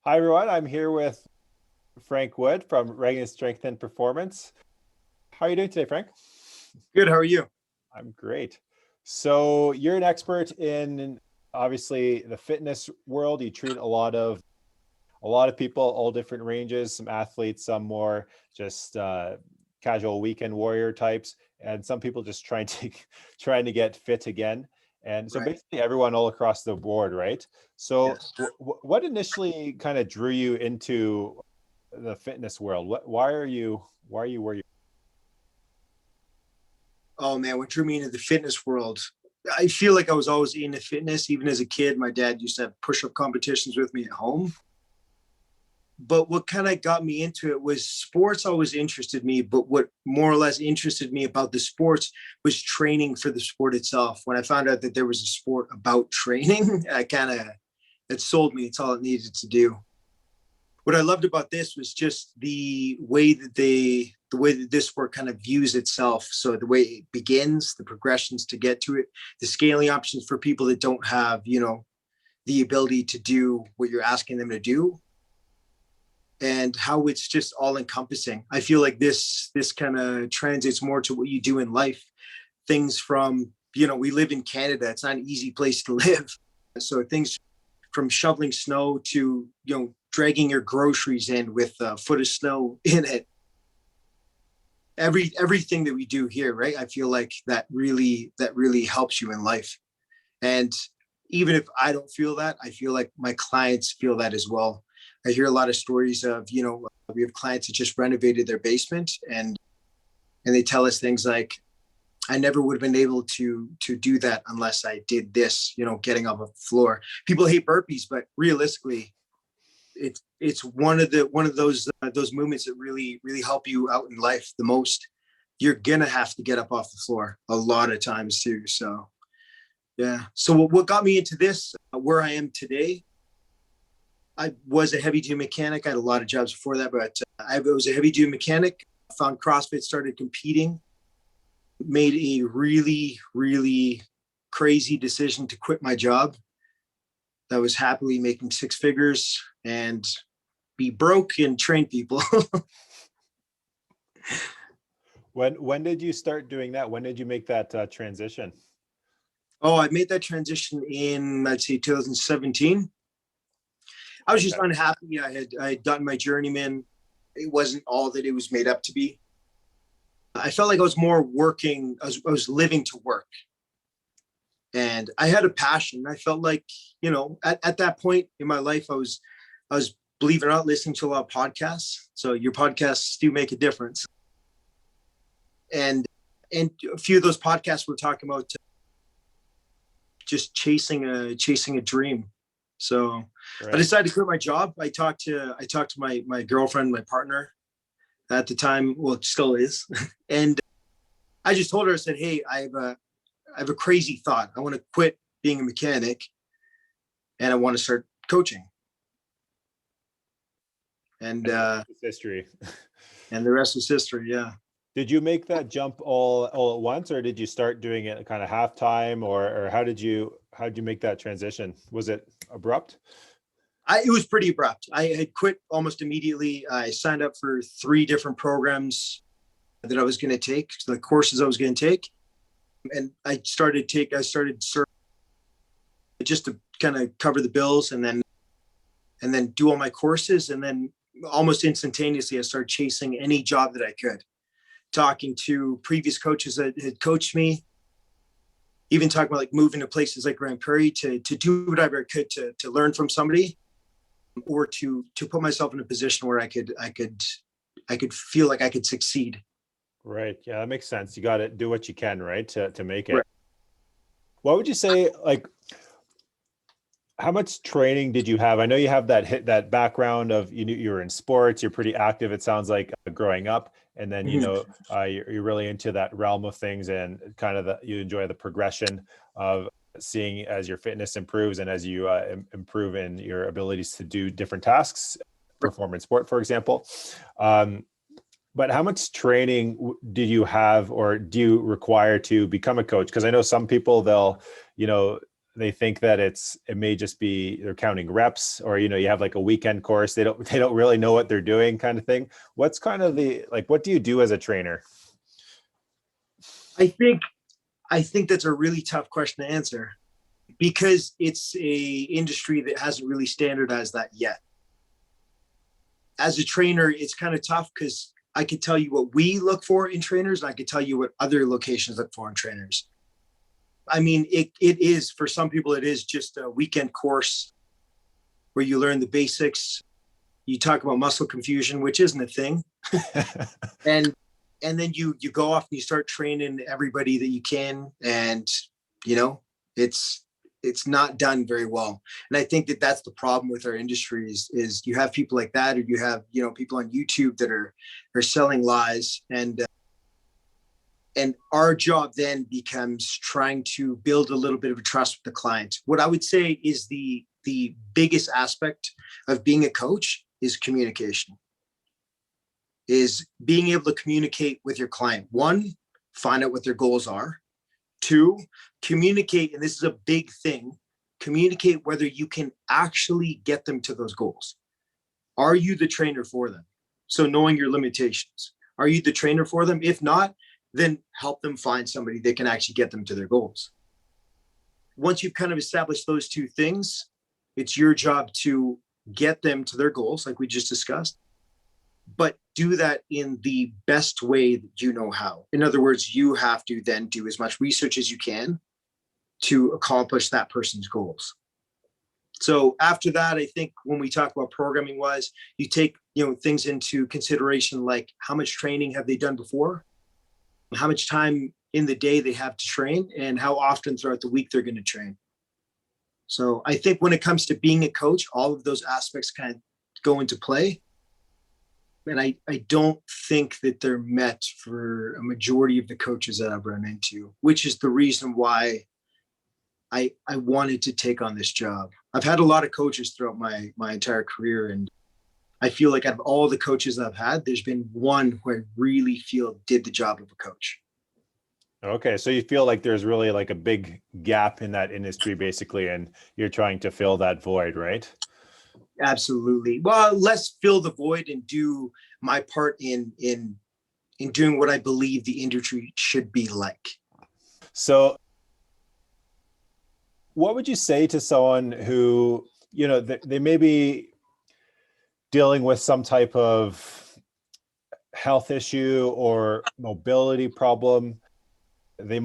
Hi everyone, I'm here with Frank Wood from Regnant Strength and Performance. How are you doing today, Frank? Good. How are you? I'm great. So you're an expert in obviously the fitness world. You treat a lot of people, all different ranges, some athletes, some more just casual weekend warrior types, and some people just trying to trying to get fit again. And so Right. basically everyone all across the board, right? So Yes. what initially kind of drew you into the fitness world? Why are you where you Oh man, what drew me into the fitness world? I feel like I was always into fitness. Even as a kid, my dad used to have push-up competitions with me at home. But what kind of got me into it was sports always interested me. But what more or less interested me about the sports was training for the sport itself. When I found out that there was a sport about training, it sold me. It's all it needed to do. What I loved about this was just the way that this sport kind of views itself. So the way it begins, the progressions to get to it, the scaling options for people that don't have, the ability to do what you're asking them to do, and how it's just all encompassing. I feel like this kind of translates more to what you do in life. Things from, we live in Canada. It's not an easy place to live. So things from shoveling snow to, dragging your groceries in with a foot of snow in it. Everything that we do here, right? I feel like that really helps you in life. And even if I don't feel that, I feel like my clients feel that as well. I hear a lot of stories of, we have clients that just renovated their basement, and they tell us things like, I never would have been able to do that unless I did this, getting off a floor. People hate burpees, but realistically, it's one of those movements that really help you out in life the most. You're gonna have to get up off the floor a lot of times too. So yeah. So what got me into this, where I am today, I was a heavy duty mechanic. I had a lot of jobs before that, but I was a heavy duty mechanic. Found CrossFit, started competing, made a really crazy decision to quit my job. I was happily making six figures and be broke and train people. when did you start doing that? When did you make that transition? Oh, I made that transition in, I'd say, 2017. I was just Okay. unhappy. I had done my journeyman. It wasn't all that it was made up to be. I felt like I was more working. I was living to work, and I had a passion. I felt like, at that point in my life, I was, believe it or not, listening to a lot of podcasts. So your podcasts do make a difference, and a few of those podcasts were talking about just chasing a dream. So I Right. decided to quit my job. I talked to my girlfriend, my partner at the time, well, it still is, and I just told her, I said, "Hey, I have a crazy thought. I want to quit being a mechanic, and I want to start coaching." And And the rest is history. and the rest is history. Yeah. Did you make that jump all at once, or did you start doing it kind of halftime, or how did you make that transition? Was it abrupt? It was pretty abrupt. I had quit almost immediately. I signed up for three different programs that I was going to take, the courses I was going to take, and I started just to kind of cover the bills, and then do all my courses, and then almost instantaneously I started chasing any job that I could, talking to previous coaches that had coached me, even talking about like moving to places like Grand Prairie to do whatever I could to learn from somebody, or to put myself in a position where I could feel like I could succeed. Right. Yeah, that makes sense. You got to do what you can, right, to make Right. it. What would you say, like, how much training did you have? I know you have that background of you were in sports, you're pretty active, it sounds like, growing up, and then Mhm. you're really into that realm of things, and kind of you enjoy the progression of seeing as your fitness improves and as you improve in your abilities to do different tasks, perform in sport, for example. Um, but how much training did you have or do you require to become a coach? Because I know some people, they'll, you know, they think that it may just be they're counting reps, or you have like a weekend course, they don't really know what they're doing, kind of thing. What's kind of the like, what do you do as a trainer? I think I think that's a really tough question to answer because it's a industry that hasn't really standardized that yet. As a trainer, it's kind of tough because I could tell you what we look for in trainers, and I could tell you what other locations look for in trainers. I mean, it is, for some people, it is just a weekend course where you learn the basics. You talk about muscle confusion, which isn't a thing. and and then you go off and you start training everybody that you can. And, you know, it's, it's not done very well. And I think that that's the problem with our industry is you have people like that, or you have, people on YouTube that are selling lies. And our job then becomes trying to build a little bit of a trust with the client. What I would say is the biggest aspect of being a coach is communication, is being able to communicate with your client. One, find out what their goals are. Two, communicate, and this is a big thing, communicate whether you can actually get them to those goals. Are you the trainer for them? So knowing your limitations. Are you the trainer for them? If not, then help them find somebody that can actually get them to their goals. Once you've kind of established those two things, it's your job to get them to their goals, like we just discussed, but do that in the best way that you know how. In other words, you have to then do as much research as you can to accomplish that person's goals. So after that, I think when we talk about programming wise, you take, things into consideration, like how much training have they done before? How much time in the day they have to train, and how often throughout the week they're going to train. So I think when it comes to being a coach, all of those aspects kind of go into play. And I don't think that they're met for a majority of the coaches that I've run into, which is the reason why I wanted to take on this job. I've had a lot of coaches throughout my entire career, and I feel like out of all the coaches I've had, there's been one who I really feel did the job of a coach. Okay, so you feel like there's really like a big gap in that industry, basically, and you're trying to fill that void, right? Absolutely. Well, let's fill the void and do my part in doing what I believe the industry should be like. So what would you say to someone who, they may be dealing with some type of health issue or mobility problem? They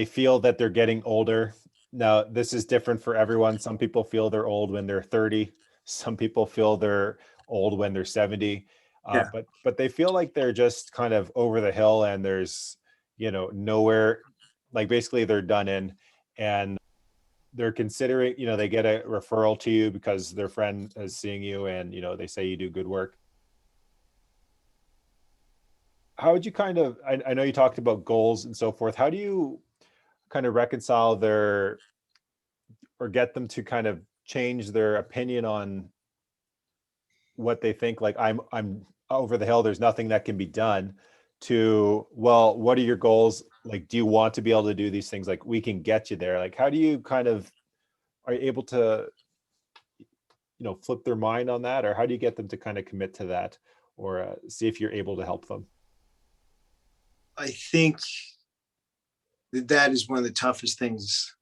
feel that they're getting older. Now, this is different for everyone. Some people feel they're old when they're 30. Some people feel they're old when they're 70. Yeah. But they feel like they're just kind of over the hill, and there's, nowhere, like basically they're done in, and they're considering, they get a referral to you because their friend is seeing you, and, they say you do good work. How would you I know you talked about goals and so forth. How do you kind of reconcile or get them to kind of change their opinion on what they think, like I'm over the hill, there's nothing that can be done, to, well, what are your goals? Like, do you want to be able to do these things? Like, we can get you there. Like, how do you are you able to, flip their mind on that? Or how do you get them to kind of commit to that, or see if you're able to help them? I think that is one of the toughest things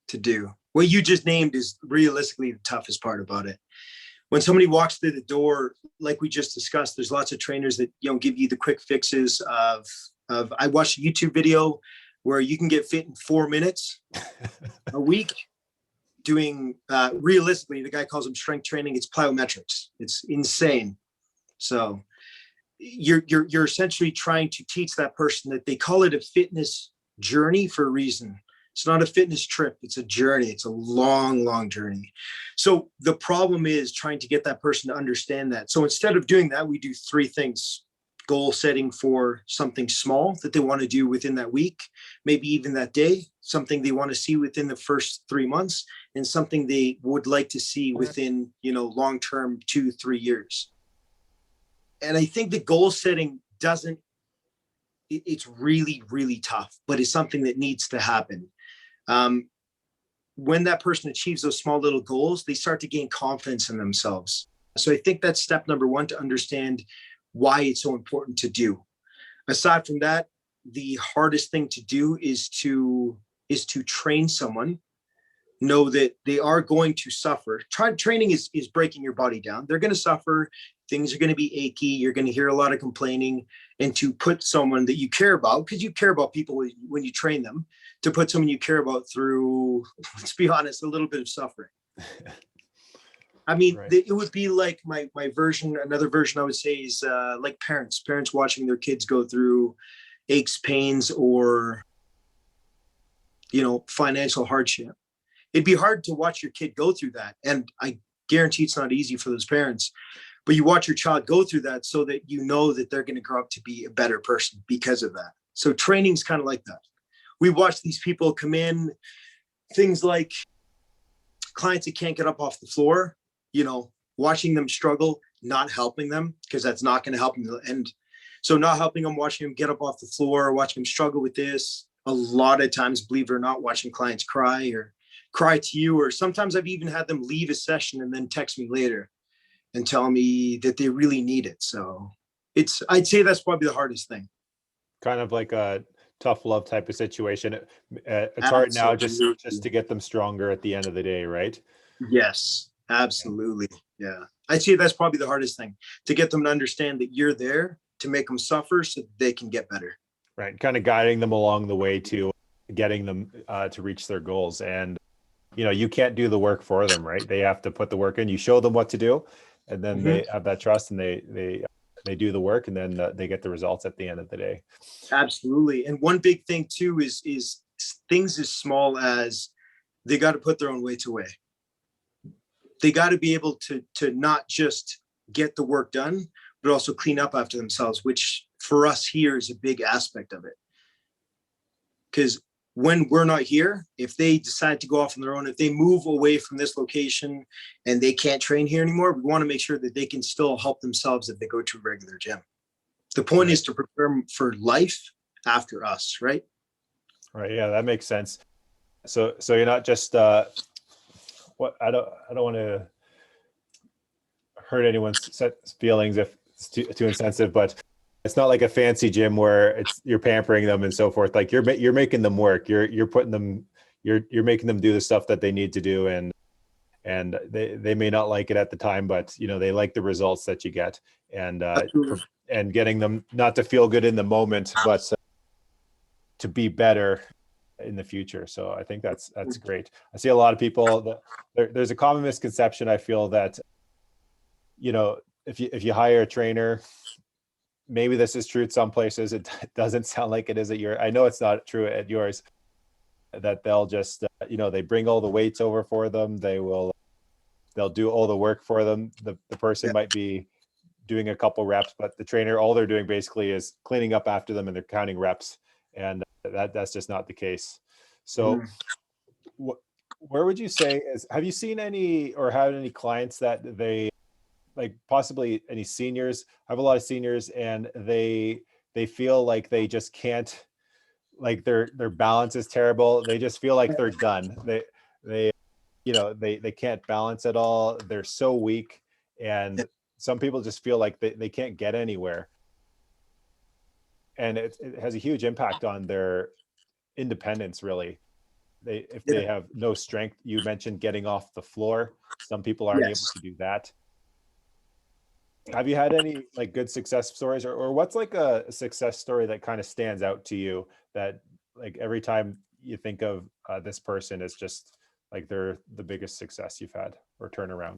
to do. What you just named is realistically the toughest part about it. When somebody walks through the door, like we just discussed, there's lots of trainers that give you the quick fixes of I watched a YouTube video where you can get fit in 4 minutes a week doing realistically, the guy calls them strength training. It's plyometrics. It's insane. So you're essentially trying to teach that person that they call it a fitness journey for a reason. It's not a fitness trip. It's a journey. It's a long, long journey. So the problem is trying to get that person to understand that. So instead of doing that, we do 3 things: goal setting for something small that they want to do within that week, maybe even that day, something they want to see within the first 3 months, and something they would like to see within, long-term 2-3 years. And I think the goal setting it's really, really tough, but it's something that needs to happen. when that person achieves those small little goals, they start to gain confidence in themselves. So I think that's step number one, to understand why it's so important to do. Aside from that, the hardest thing to do is to train someone, know that they are going to suffer. Training is breaking your body down. They're going to suffer. Things are going to be achy. You're going to hear a lot of complaining. And to put someone that you care about, because you care about people when you train them, to put someone you care about through, let's be honest, a little bit of suffering. I mean, right. It would be like my version. Another version I would say is like parents watching their kids go through aches, pains, or, financial hardship. It'd be hard to watch your kid go through that. And I guarantee it's not easy for those parents, but you watch your child go through that so that you know that they're going to grow up to be a better person because of that. So training's kind of like that. We watch these people come in, things like clients that can't get up off the floor, watching them struggle, not helping them, because that's not going to help them. And so not helping them, watching them get up off the floor, watching them struggle with this. A lot of times, believe it or not, watching clients cry to you, or sometimes I've even had them leave a session and then text me later and tell me that they really need it. So I'd say that's probably the hardest thing. Kind of like a tough love type of situation. It's hard now just to get them stronger at the end of the day, right? Yes, absolutely. Yeah. I'd say that's probably the hardest thing, to get them to understand that you're there to make them suffer so they can get better. Right. Kind of guiding them along the way to getting them to reach their goals. And, you can't do the work for them, right? They have to put the work in. You show them what to do, and then they have that trust, and they do the work, and then they get the results at the end of the day. Absolutely. And one big thing too is things as small as they got to put their own weights away. They got to be able to not just get the work done, but also clean up after themselves, which for us here is a big aspect of it. Because when we're not here, if they decide to go off on their own, if they move away from this location and they can't train here anymore, we want to make sure that they can still help themselves if they go to a regular gym. The point is to prepare them for life after us, right? Right. Yeah, that makes sense. So you're not just I don't want to hurt anyone's feelings if it's too insensitive, but it's not like a fancy gym where you're pampering them and so forth. Like you're making them work. You're putting them, you're making them do the stuff that they need to do, and they may not like it at the time, but they like the results that you get, and getting them not to feel good in the moment, but to be better in the future. So I think that's great. I see a lot of people that there's a common misconception. I feel that, if you hire a trainer, maybe this is true at some places. It doesn't sound like it is at I know it's not true at yours, that they'll just, they bring all the weights over for them. They'll do all the work for them. The person might be doing a couple reps, but the trainer, all they're doing basically is cleaning up after them, and they're counting reps. And that's just not the case. So where would you say have you seen any or had any clients that they, like possibly any seniors? I have a lot of seniors, and they feel like they just can't, like their balance is terrible. They just feel like they're done. They can't balance at all. They're so weak. And some people just feel like they can't get anywhere. And it has a huge impact on their independence, really. If they have no strength. You mentioned getting off the floor. Some people aren't able to do that. Have you had any like good success stories, or what's like a success story that kind of stands out to you, that like every time you think of this person, it's just like they're the biggest success you've had or turnaround?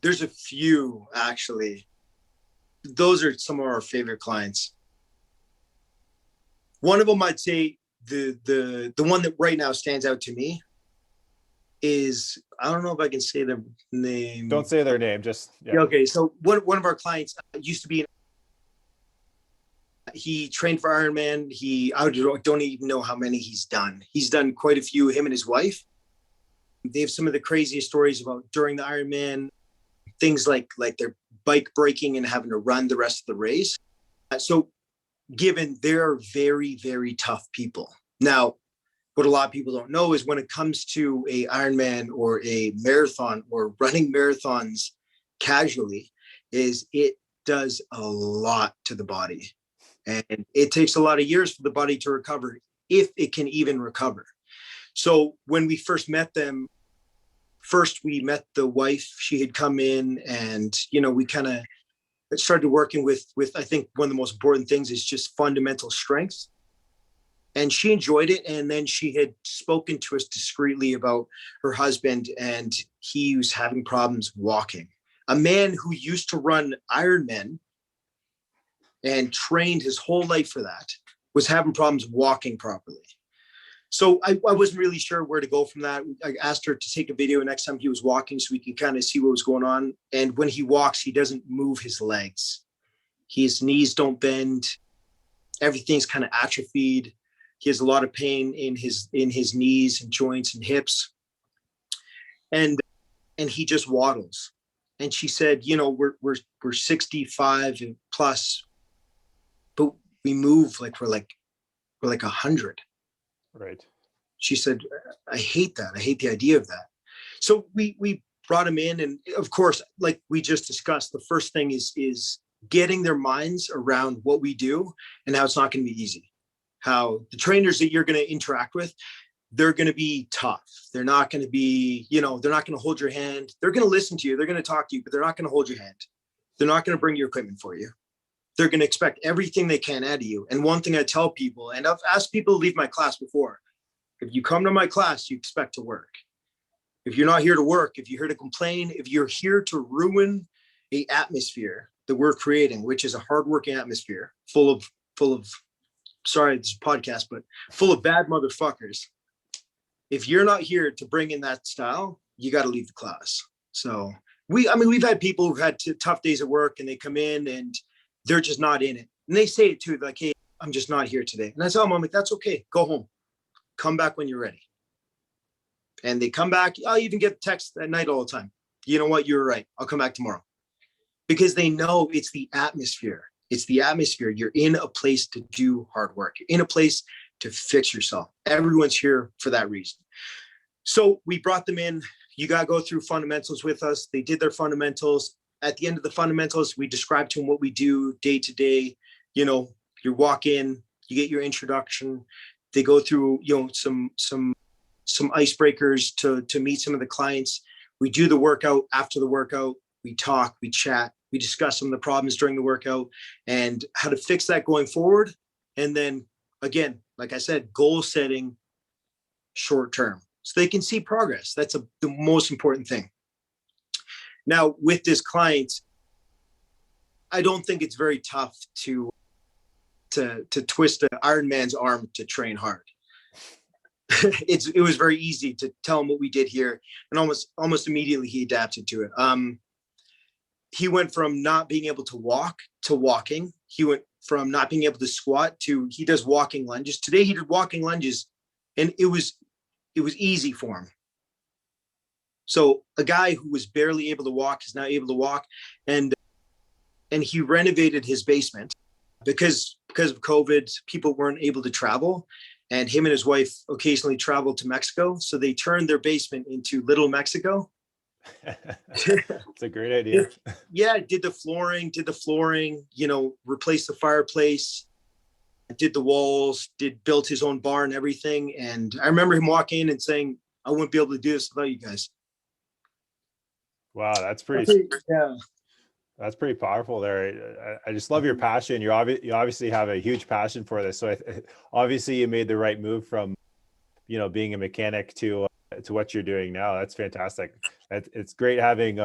There's a few, actually. Those are some of our favorite clients. One of them, I'd say the one that right now stands out to me is, I don't know if I can say their name. Don't say their name, just Okay. So one of our clients used to be, he trained for Ironman. I don't even know how many he's done. He's done quite a few, him and his wife. They have some of the craziest stories about during the Ironman, things like their bike breaking and having to run the rest of the race. So given they're very, very tough people. Now, what a lot of people don't know is when it comes to a Ironman or a marathon or running marathons casually, is it does a lot to the body. And it takes a lot of years for the body to recover, if it can even recover. So when we first met them, first we met the wife. She had come in, and we kind of started working with I think one of the most important things is just fundamental strength. And she enjoyed it. And then she had spoken to us discreetly about her husband, and he was having problems walking. A man who used to run Ironman and trained his whole life for that was having problems walking properly. So I wasn't really sure where to go from that. I asked her to take a video next time he was walking so we could kind of see what was going on. And when he walks, he doesn't move his legs. His knees don't bend. Everything's kind of atrophied. He has a lot of pain in his knees and joints and hips. And he just waddles. And she said, we're 65 and plus, but we move like we're like 100. Right. She said, I hate that. I hate the idea of that. So we brought him in. And of course, like we just discussed, the first thing is getting their minds around what we do and how it's not going to be easy. How the trainers that you're going to interact with, they're going to be tough. They're not going to be, they're not going to hold your hand. They're going to listen to you. They're going to talk to you, but they're not going to hold your hand. They're not going to bring your equipment for you. They're going to expect everything they can out of you. And one thing I tell people, and I've asked people to leave my class before, if you come to my class, you expect to work. If you're not here to work, if you're here to complain, if you're here to ruin a atmosphere that we're creating, which is a hardworking atmosphere full of, sorry, this is a podcast, but full of bad motherfuckers. If you're not here to bring in that style, you got to leave the class. So we've had people who've had tough days at work, and they come in and they're just not in it. And they say it too, like, hey, I'm just not here today. And I tell them, I'm like, that's okay. Go home. Come back when you're ready. And they come back. I'll even get text at night all the time. You know what? You're right. I'll come back tomorrow. Because they know it's the atmosphere. It's the atmosphere. You're in a place to do hard work. You're in a place to fix yourself. Everyone's here for that reason. So we brought them in. You got to go through fundamentals with us. They did their fundamentals. At the end of the fundamentals, we described to them what we do day to day. You walk in, you get your introduction. They go through, some icebreakers to meet some of the clients. We do the workout. After the workout, we talk, we chat, we discuss some of the problems during the workout and how to fix that going forward. And then again, like I said, goal setting short term so they can see progress. That's the most important thing. Now, with this client, I don't think it's very tough to twist an Ironman's arm to train hard. It was very easy to tell him what we did here, and almost immediately he adapted to it. He went from not being able to walk to walking. He went from not being able to squat to he does walking lunges. Today he did walking lunges, and it was easy for him. So a guy who was barely able to walk is now able to walk, and he renovated his basement because of COVID, people weren't able to travel, and him and his wife occasionally traveled to Mexico. So they turned their basement into Little Mexico. It's a great idea. Yeah, did the flooring, replaced the fireplace, did the walls, built his own bar and everything. And I remember him walking in and saying, I wouldn't be able to do this without you guys. Wow, that's pretty. Yeah. That's pretty powerful there. I just love your passion. You obviously have a huge passion for this. So obviously you made the right move from, being a mechanic to what you're doing now. That's fantastic. It's great having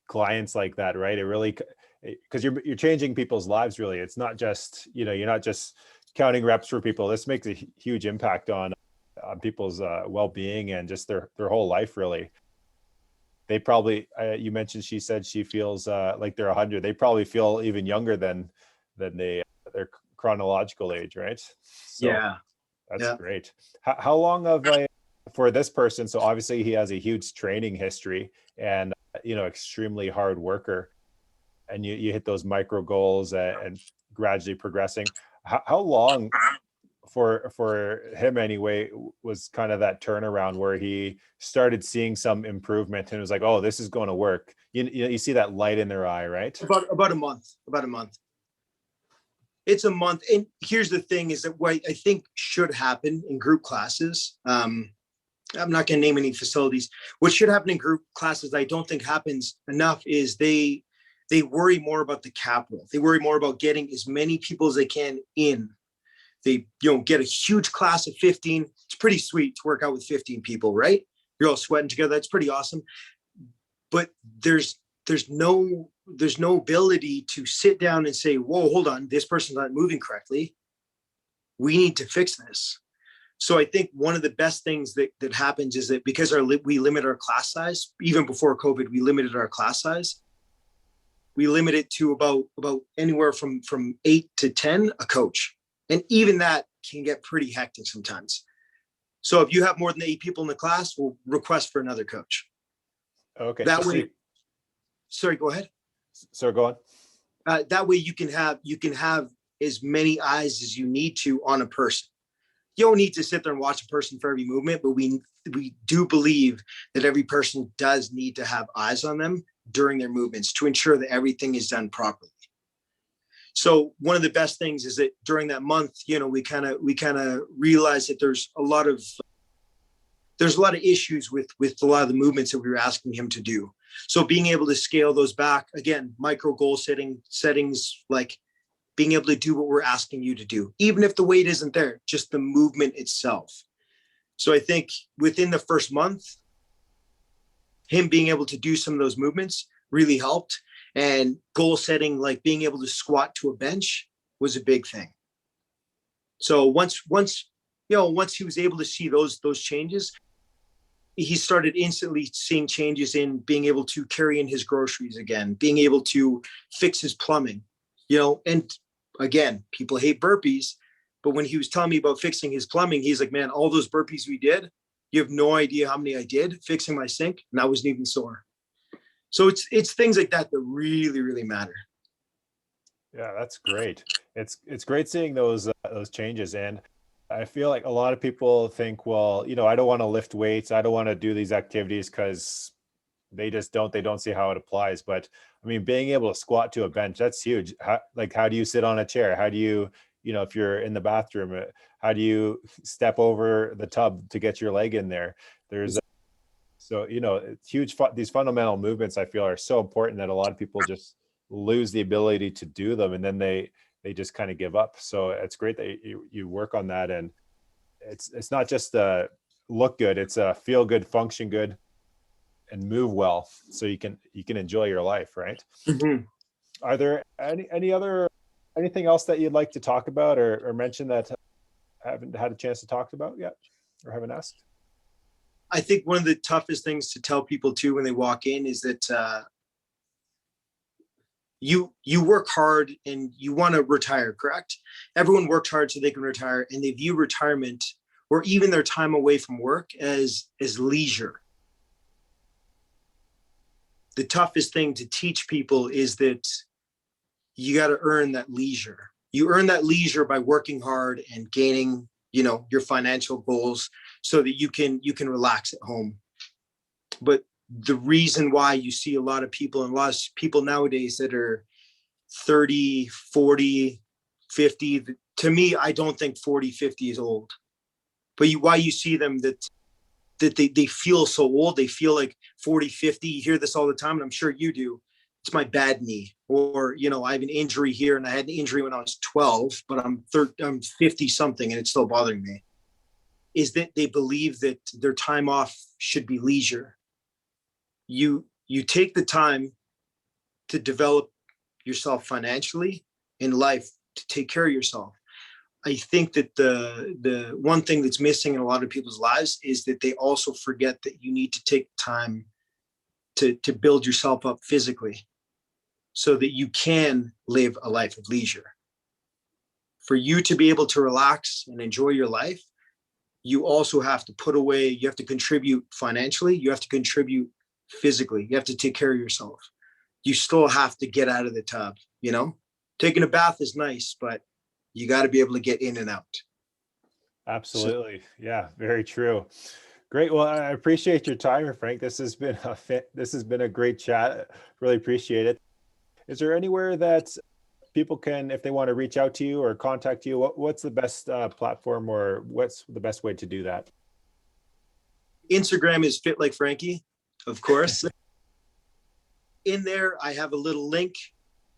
clients like that, right? It really, because you're changing people's lives. Really, it's not just you're not just counting reps for people. This makes a huge impact on people's well-being and just their whole life, really. They probably, you mentioned, she said she feels like they're 100. They probably feel even younger than their chronological age, right? So yeah, that's great. How long for this person? So obviously he has a huge training history and extremely hard worker, and you hit those micro goals and gradually progressing. How long for him anyway was kind of that turnaround where he started seeing some improvement and was like, oh, this is going to work. You see that light in their eye, right? About a month. It's a month. And here's the thing is that what I think should happen in group classes, I'm not going to name any facilities. What should happen in group classes that I don't think happens enough is they worry more about the capital. They worry more about getting as many people as they can in. They, get a huge class of 15. It's pretty sweet to work out with 15 people, right? You're all sweating together. That's pretty awesome. But there's no ability to sit down and say, whoa, hold on, this person's not moving correctly. We need to fix this. So I think one of the best things that happens is that because we limit our class size, even before COVID, we limited our class size. We limit it to about anywhere from 8 to 10 a coach. And even that can get pretty hectic sometimes. So if you have more than 8 people in the class, we'll request for another coach. Okay. That way, sorry, go ahead. So go on. That way you can have as many eyes as you need to on a person. You don't need to sit there and watch a person for every movement, but we do believe that every person does need to have eyes on them during their movements to ensure that everything is done properly. So one of the best things is that during that month, we kind of realize that there's a lot of issues with a lot of the movements that we were asking him to do. So being able to scale those back, again, micro goal settings, like being able to do what we're asking you to do, even if the weight isn't there, just the movement itself. So I think within the first month, him being able to do some of those movements really helped. And goal setting, like being able to squat to a bench, was a big thing. So once he was able to see those changes, he started instantly seeing changes in being able to carry in his groceries again, being able to fix his plumbing, and again, people hate burpees, but when he was telling me about fixing his plumbing, he's like, man, all those burpees we did, you have no idea how many I did fixing my sink, and I wasn't even sore. So it's things like that that really, really matter. Yeah, that's great. It's great seeing those changes. And I feel like a lot of people think, well, I don't want to lift weights. I don't want to do these activities because they don't see how it applies. But I mean, being able to squat to a bench, that's huge. How do you sit on a chair? How do you, if you're in the bathroom, how do you step over the tub to get your leg in there? So, it's huge. These fundamental movements, I feel, are so important that a lot of people just lose the ability to do them, and then they just kind of give up. So it's great that you work on that, and it's not just look good; it's feel good, function good, and move well, so you can enjoy your life, right? Mm-hmm. Are there anything else that you'd like to talk about or mention that I haven't had a chance to talk about yet or haven't asked? I think one of the toughest things to tell people too when they walk in is that you work hard and you want to retire, correct? Everyone worked hard so they can retire, and they view retirement or even their time away from work as leisure. The toughest thing to teach people is that you got to earn that leisure. You earn that leisure by working hard and gaining, your financial goals so that you can relax at home. But the reason why you see a lot of people nowadays that are 30, 40, 50, to me, I don't think 40, 50 is old. But why you see them that they feel so old, they feel like 40, 50, you hear this all the time, and I'm sure you do. It's my bad knee, or I have an injury here, and I had an injury when I was 12, but I'm 50 something and it's still bothering me. Is that they believe that their time off should be leisure. You take the time to develop yourself financially in life, to take care of yourself. I think that the one thing that's missing in a lot of people's lives is that they also forget that you need to take time to build yourself up physically so that you can live a life of leisure. For you to be able to relax and enjoy your life, you also have to put away, you have to contribute financially, you have to contribute physically, you have to take care of yourself. You still have to get out of the tub, Taking a bath is nice, but you got to be able to get in and out. So Absolutely. Yeah, very true. Great. Well, I appreciate your time, Frank. This has been a great chat. Really appreciate it. Is there anywhere that people can, if they want to reach out to you or contact you, what's the best platform, or what's the best way to do that? Instagram is Fit Like Franky, of course. In there, I have a little link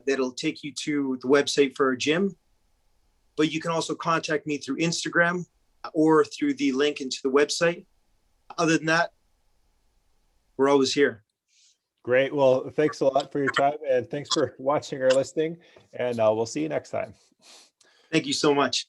that'll take you to the website for our gym. But you can also contact me through Instagram or through the link into the website. Other than that, we're always here. Great. Well, thanks a lot for your time, and thanks for watching or listening, and we'll see you next time. Thank you so much.